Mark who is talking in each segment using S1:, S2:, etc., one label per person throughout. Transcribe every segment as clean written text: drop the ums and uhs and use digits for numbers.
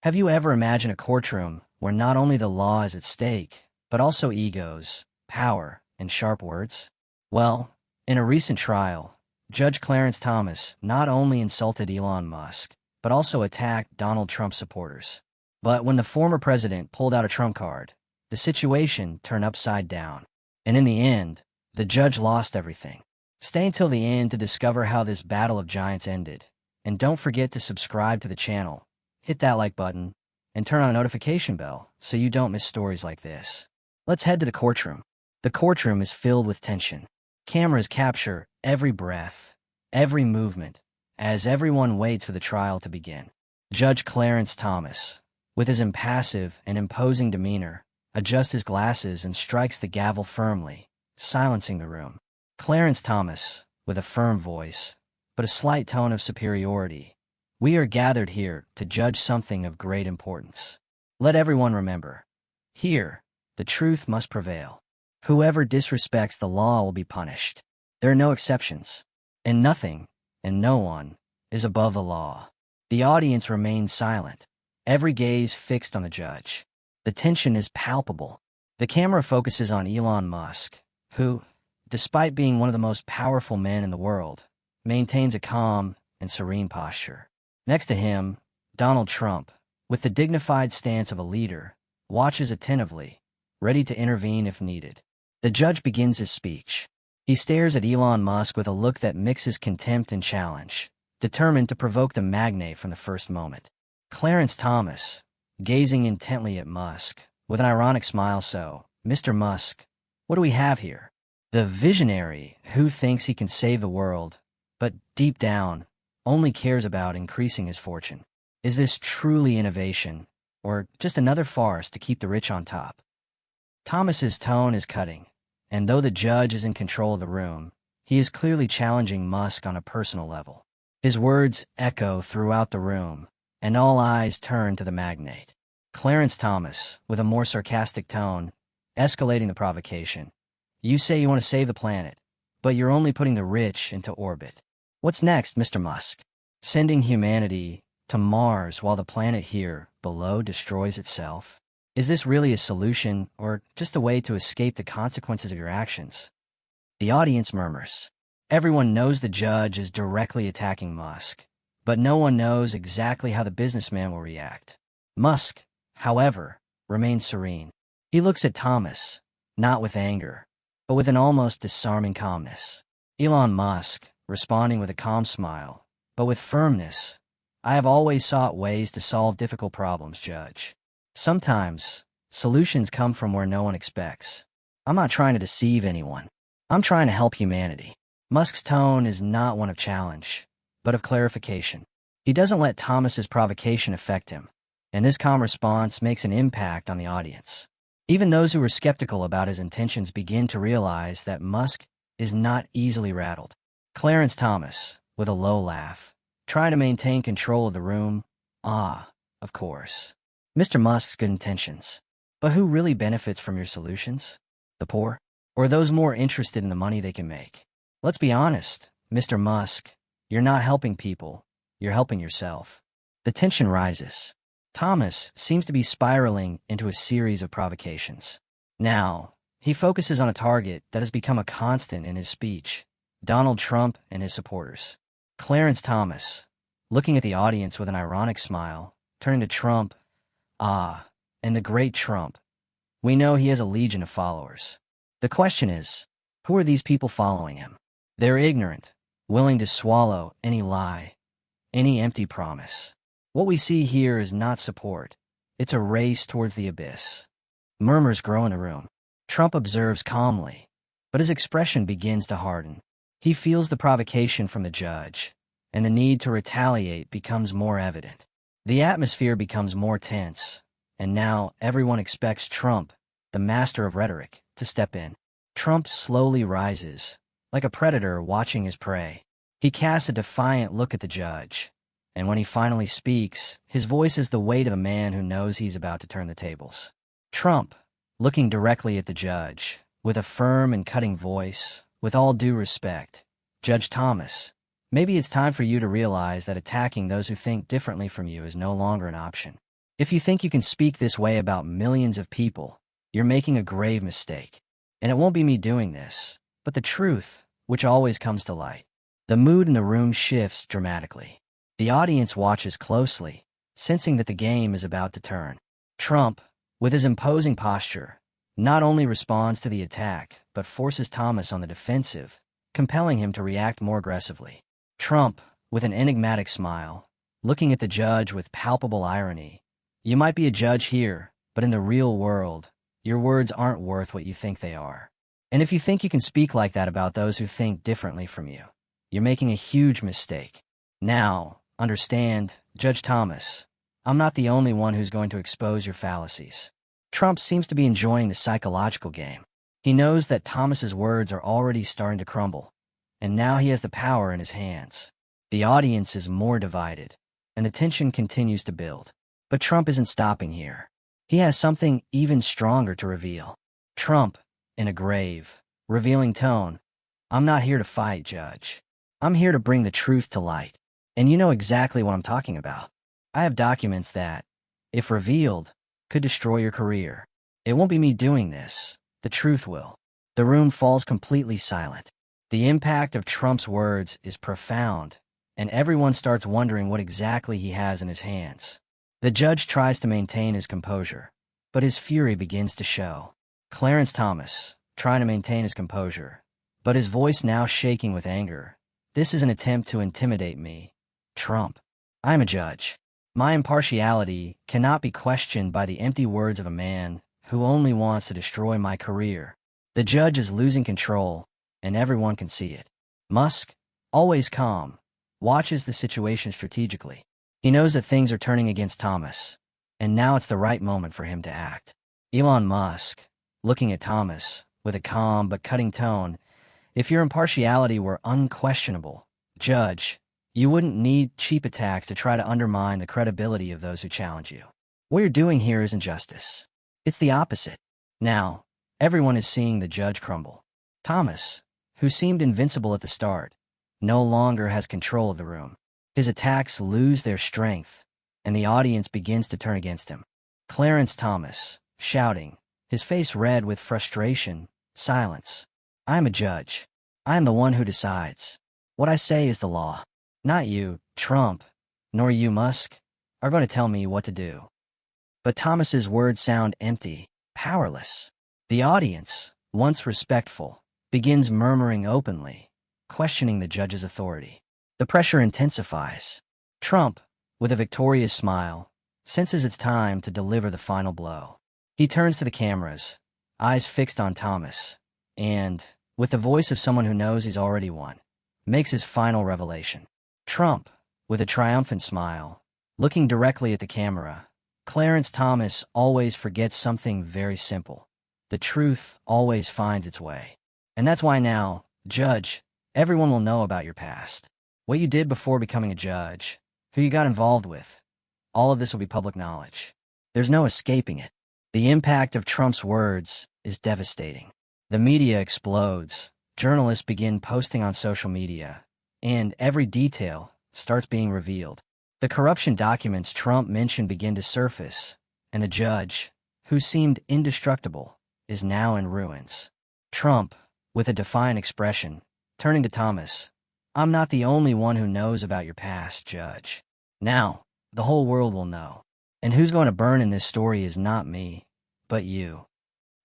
S1: Have you ever imagined a courtroom where not only the law is at stake, but also egos, power, and sharp words? Well, in a recent trial, Judge Clarence Thomas not only insulted Elon Musk, but also attacked Donald Trump supporters. But when the former president pulled out a trump card, the situation turned upside down. And in the end, the judge lost everything. Stay until the end to discover how this battle of giants ended. And don't forget to subscribe to the channel, hit that like button, and turn on a notification bell so you don't miss stories like this. Let's head to the courtroom. The courtroom is filled with tension. Cameras capture every breath, every movement, as everyone waits for the trial to begin. Judge Clarence Thomas, with his impassive and imposing demeanor, adjusts his glasses and strikes the gavel firmly, silencing the room. Clarence Thomas, with a firm voice, but a slight tone of superiority. We are gathered here to judge something of great importance. Let everyone remember, here, the truth must prevail. Whoever disrespects the law will be punished. There are no exceptions, and nothing, and no one, is above the law. The audience remains silent, every gaze fixed on the judge. The tension is palpable. The camera focuses on Elon Musk, who, despite being one of the most powerful men in the world, maintains a calm and serene posture. Next to him, Donald Trump, with the dignified stance of a leader, watches attentively, ready to intervene if needed. The judge begins his speech. He stares at Elon Musk with a look that mixes contempt and challenge, determined to provoke the magnate from the first moment. Clarence Thomas, gazing intently at Musk, with an ironic smile. So, Mr. Musk, what do we have here? The visionary who thinks he can save the world, but deep down, only cares about increasing his fortune. Is this truly innovation, or just another farce to keep the rich on top? Thomas's tone is cutting, and though the judge is in control of the room, he is clearly challenging Musk on a personal level. His words echo throughout the room, and all eyes turn to the magnate. Clarence Thomas, with a more sarcastic tone, escalating the provocation. You say you want to save the planet, but you're only putting the rich into orbit. What's next, Mr. Musk? Sending humanity to Mars while the planet here below destroys itself? Is this really a solution, or just a way to escape the consequences of your actions? The audience murmurs. Everyone knows the judge is directly attacking Musk, but no one knows exactly how the businessman will react. Musk, however, remains serene. He looks at Thomas, not with anger, but with an almost disarming calmness. Elon Musk, responding with a calm smile, but with firmness. I have always sought ways to solve difficult problems, Judge. Sometimes, solutions come from where no one expects. I'm not trying to deceive anyone. I'm trying to help humanity. Musk's tone is not one of challenge, but of clarification. He doesn't let Thomas's provocation affect him, and this calm response makes an impact on the audience. Even those who were skeptical about his intentions begin to realize that Musk is not easily rattled. Clarence Thomas, with a low laugh, trying to maintain control of the room. Of course. Mr. Musk's good intentions. But who really benefits from your solutions? The poor? Or those more interested in the money they can make? Let's be honest, Mr. Musk, you're not helping people, you're helping yourself. The tension rises. Thomas seems to be spiraling into a series of provocations. Now, he focuses on a target that has become a constant in his speech: Donald Trump and his supporters. Clarence Thomas, looking at the audience with an ironic smile, turning to Trump. And the great Trump. We know he has a legion of followers. The question is, who are these people following him? They're ignorant, willing to swallow any lie, any empty promise. What we see here is not support. It's a race towards the abyss. Murmurs grow in the room. Trump observes calmly, but his expression begins to harden. He feels the provocation from the judge, and the need to retaliate becomes more evident. The atmosphere becomes more tense, and now everyone expects Trump, the master of rhetoric, to step in. Trump slowly rises, like a predator watching his prey. He casts a defiant look at the judge, and when he finally speaks, his voice is the weight of a man who knows he's about to turn the tables. Trump, looking directly at the judge, with a firm and cutting voice, with all due respect, Judge Thomas, maybe it's time for you to realize that attacking those who think differently from you is no longer an option. If you think you can speak this way about millions of people, you're making a grave mistake. And it won't be me doing this, but the truth, which always comes to light. The mood in the room shifts dramatically. The audience watches closely, sensing that the game is about to turn. Trump, with his imposing posture, not only responds to the attack, but forces Thomas on the defensive, compelling him to react more aggressively. Trump, with an enigmatic smile, looking at the judge with palpable irony. You might be a judge here, but in the real world, your words aren't worth what you think they are. And if you think you can speak like that about those who think differently from you, you're making a huge mistake. Now, understand, Judge Thomas, I'm not the only one who's going to expose your fallacies. Trump seems to be enjoying the psychological game. He knows that Thomas's words are already starting to crumble, and now he has the power in his hands. The audience is more divided, and the tension continues to build. But Trump isn't stopping here. He has something even stronger to reveal. Trump, in a grave, revealing tone, I'm not here to fight, Judge. I'm here to bring the truth to light. And you know exactly what I'm talking about. I have documents that, if revealed, could destroy your career. It won't be me doing this. The truth will. The room falls completely silent. The impact of Trump's words is profound, and everyone starts wondering what exactly he has in his hands. The judge tries to maintain his composure, but his fury begins to show. Clarence Thomas, trying to maintain his composure, but his voice now shaking with anger. This is an attempt to intimidate me. Trump. I'm a judge. My impartiality cannot be questioned by the empty words of a man who only wants to destroy my career. The judge is losing control, and everyone can see it. Musk, always calm, watches the situation strategically. He knows that things are turning against Thomas, and now it's the right moment for him to act. Elon Musk, looking at Thomas, with a calm but cutting tone, if your impartiality were unquestionable, Judge, you wouldn't need cheap attacks to try to undermine the credibility of those who challenge you. What you're doing here isn't justice. It's the opposite. Now, everyone is seeing the judge crumble. Thomas, who seemed invincible at the start, no longer has control of the room. His attacks lose their strength, and the audience begins to turn against him. Clarence Thomas, shouting, his face red with frustration, silence. I'm a judge. I'm the one who decides. What I say is the law. Not you, Trump, nor you, Musk, are going to tell me what to do. But Thomas's words sound empty, powerless. The audience, once respectful, begins murmuring openly, questioning the judge's authority. The pressure intensifies. Trump, with a victorious smile, senses it's time to deliver the final blow. He turns to the cameras, eyes fixed on Thomas, and, with the voice of someone who knows he's already won, makes his final revelation. Trump, with a triumphant smile, looking directly at the camera, Clarence Thomas always forgets something very simple. The truth always finds its way. And that's why now, Judge, everyone will know about your past. What you did before becoming a judge, who you got involved with. All of this will be public knowledge. There's no escaping it. The impact of Trump's words is devastating. The media explodes. Journalists begin posting on social media, and every detail starts being revealed. The corruption documents Trump mentioned begin to surface, and the judge, who seemed indestructible, is now in ruins. Trump, with a defiant expression, turning to Thomas, I'm not the only one who knows about your past, Judge. Now, the whole world will know. And who's going to burn in this story is not me, but you.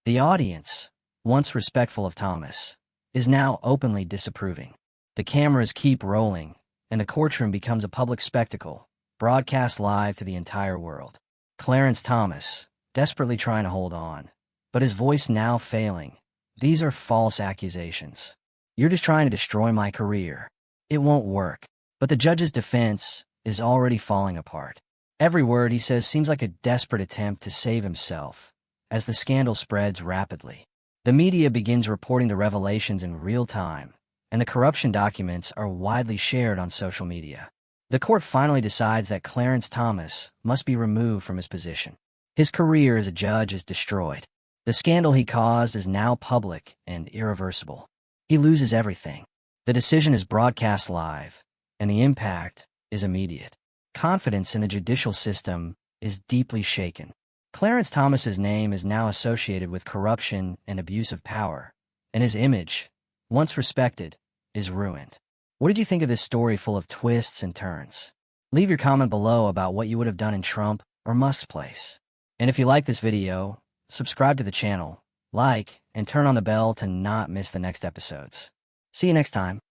S1: The audience, once respectful of Thomas, is now openly disapproving. The cameras keep rolling, and the courtroom becomes a public spectacle, broadcast live to the entire world. Clarence Thomas, desperately trying to hold on, but his voice now failing. These are false accusations. You're just trying to destroy my career. It won't work. But the judge's defense is already falling apart. Every word he says seems like a desperate attempt to save himself, as the scandal spreads rapidly. The media begins reporting the revelations in real time, and the corruption documents are widely shared on social media. The court finally decides that Clarence Thomas must be removed from his position. His career as a judge is destroyed. The scandal he caused is now public and irreversible. He loses everything. The decision is broadcast live, and the impact is immediate. Confidence in the judicial system is deeply shaken. Clarence Thomas's name is now associated with corruption and abuse of power, and his image, once respected, is ruined. What did you think of this story full of twists and turns? Leave your comment below about what you would have done in Trump or Musk's place. And if you like this video, subscribe to the channel, like, and turn on the bell to not miss the next episodes. See you next time.